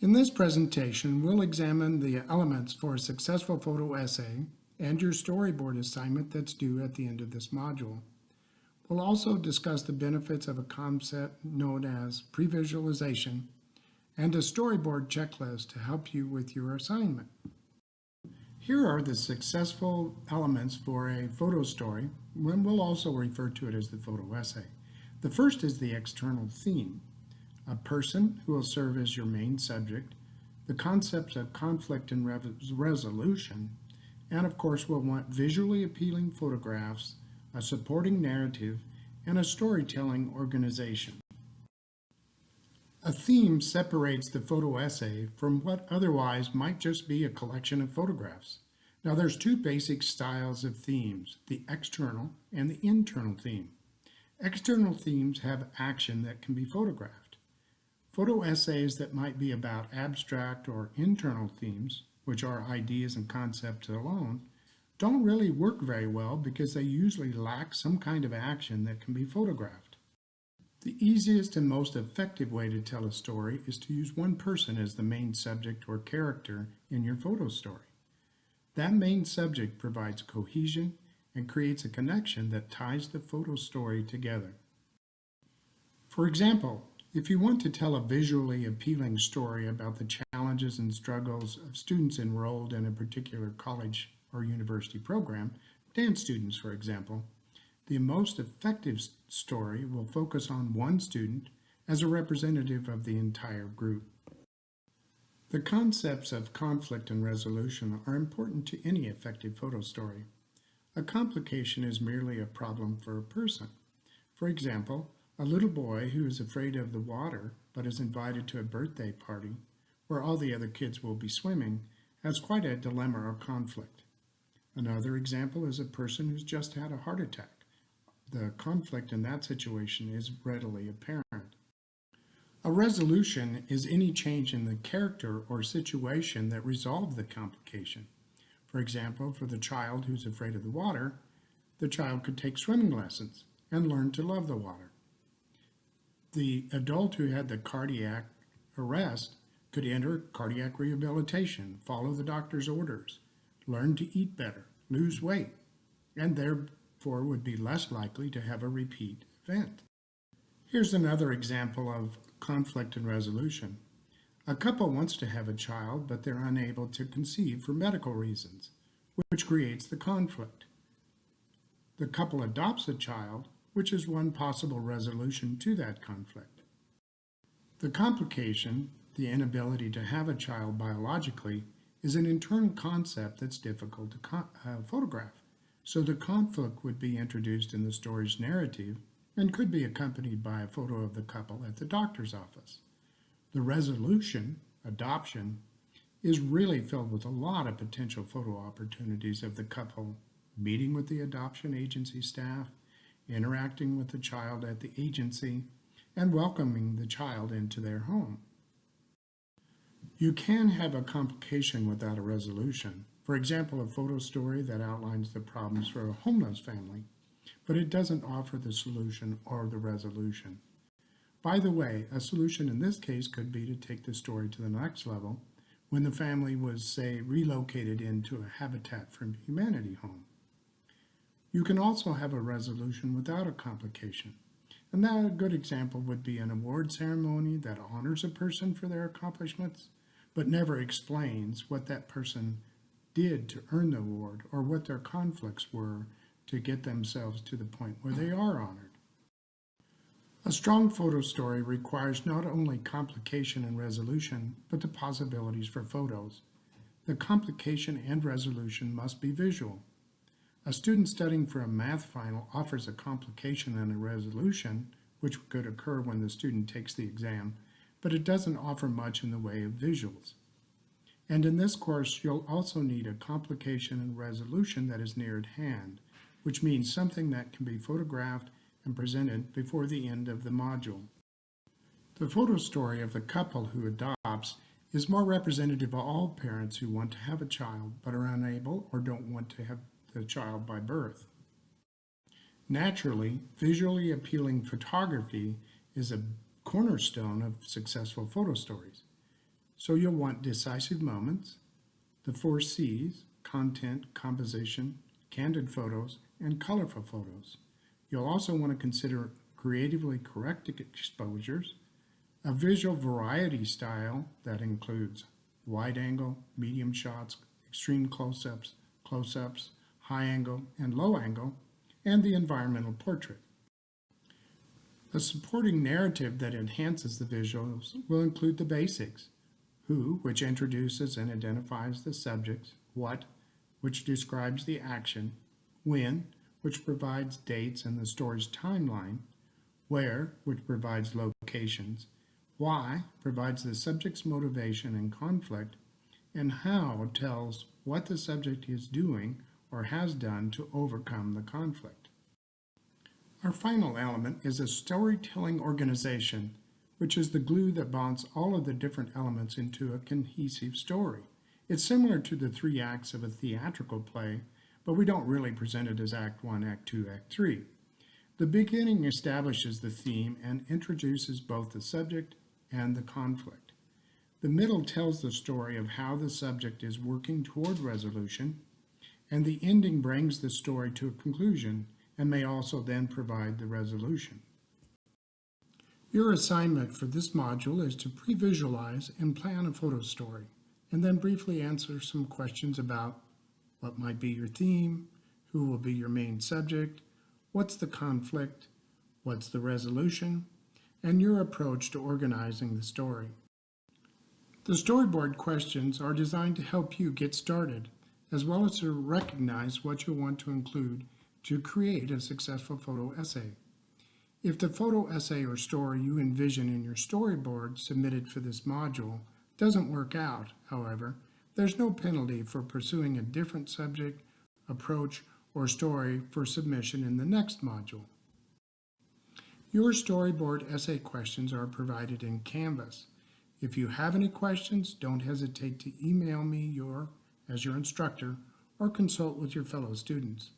In this presentation, we'll examine the elements for a successful photo essay and your storyboard assignment that's due at the end of this module. We'll also discuss the benefits of a concept known as pre-visualization and a storyboard checklist to help you with your assignment. Here are the successful elements for a photo story, when we'll also refer to it as the photo essay. The first is the external theme, a person who will serve as your main subject, the concepts of conflict and resolution, and of course we'll want visually appealing photographs, a supporting narrative, and a storytelling organization. A theme separates the photo essay from what otherwise might just be a collection of photographs. Now there's two basic styles of themes, the external and the internal theme. External themes have action that can be photographed. Photo essays that might be about abstract or internal themes, which are ideas and concepts alone, don't really work very well because they usually lack some kind of action that can be photographed. The easiest and most effective way to tell a story is to use one person as the main subject or character in your photo story. That main subject provides cohesion and creates a connection that ties the photo story together. For example, if you want to tell a visually appealing story about the challenges and struggles of students enrolled in a particular college or university program, dance students for example, the most effective story will focus on one student as a representative of the entire group. The concepts of conflict and resolution are important to any effective photo story. A complication is merely a problem for a person. For example, a little boy who is afraid of the water but is invited to a birthday party where all the other kids will be swimming has quite a dilemma or conflict. Another example is a person who's just had a heart attack. The conflict in that situation is readily apparent. A resolution is any change in the character or situation that resolves the complication. For example, for the child who's afraid of the water, the child could take swimming lessons and learn to love the water. The adult who had the cardiac arrest could enter cardiac rehabilitation, follow the doctor's orders, learn to eat better, lose weight, and therefore would be less likely to have a repeat event. Here's another example of conflict and resolution. A couple wants to have a child, but they're unable to conceive for medical reasons, which creates the conflict. The couple adopts a child, which is one possible resolution to that conflict. The complication, the inability to have a child biologically, is an internal concept that's difficult to photograph. So the conflict would be introduced in the story's narrative and could be accompanied by a photo of the couple at the doctor's office. The resolution, adoption, is really filled with a lot of potential photo opportunities of the couple meeting with the adoption agency staff, interacting with the child at the agency, and welcoming the child into their home. You can have a complication without a resolution. For example, a photo story that outlines the problems for a homeless family, but it doesn't offer the solution or the resolution. By the way, a solution in this case could be to take the story to the next level when the family was, say, relocated into a Habitat for Humanity home. You can also have a resolution without a complication. And that a good example would be an award ceremony that honors a person for their accomplishments, but never explains what that person did to earn the award or what their conflicts were to get themselves to the point where they are honored. A strong photo story requires not only complication and resolution, but the possibilities for photos. The complication and resolution must be visual. A student studying for a math final offers a complication and a resolution, which could occur when the student takes the exam, but it doesn't offer much in the way of visuals. And in this course, you'll also need a complication and resolution that is near at hand, which means something that can be photographed and presented before the end of the module. The photo story of the couple who adopts is more representative of all parents who want to have a child but are unable or don't want to have the child by birth. Naturally, visually appealing photography is a cornerstone of successful photo stories. So you'll want decisive moments, the 4 C's, content, composition, candid photos, and colorful photos. You'll also want to consider creatively correct exposures, a visual variety style that includes wide angle, medium shots, extreme close-ups, high angle, and low angle, and the environmental portrait. A supporting narrative that enhances the visuals will include the basics: who, which introduces and identifies the subjects; what, which describes the action; when, which provides dates and the story's timeline; where, which provides locations; why provides the subject's motivation and conflict; and how tells what the subject is doing or has done to overcome the conflict. Our final element is a storytelling organization, which is the glue that bonds all of the different elements into a cohesive story. It's similar to the 3 acts of a theatrical play, but we don't really present it as Act 1, Act 2, Act 3. The beginning establishes the theme and introduces both the subject and the conflict. The middle tells the story of how the subject is working toward resolution, and the ending brings the story to a conclusion and may also then provide the resolution. Your assignment for this module is to pre-visualize and plan a photo story, and then briefly answer some questions about what might be your theme, who will be your main subject, what's the conflict, what's the resolution, and your approach to organizing the story. The storyboard questions are designed to help you get started, as well as to recognize what you want to include to create a successful photo essay. If the photo essay or story you envision in your storyboard submitted for this module doesn't work out, however, there's no penalty for pursuing a different subject, approach, or story for submission in the next module. Your storyboard essay questions are provided in Canvas. If you have any questions, don't hesitate to email me as your instructor or consult with your fellow students.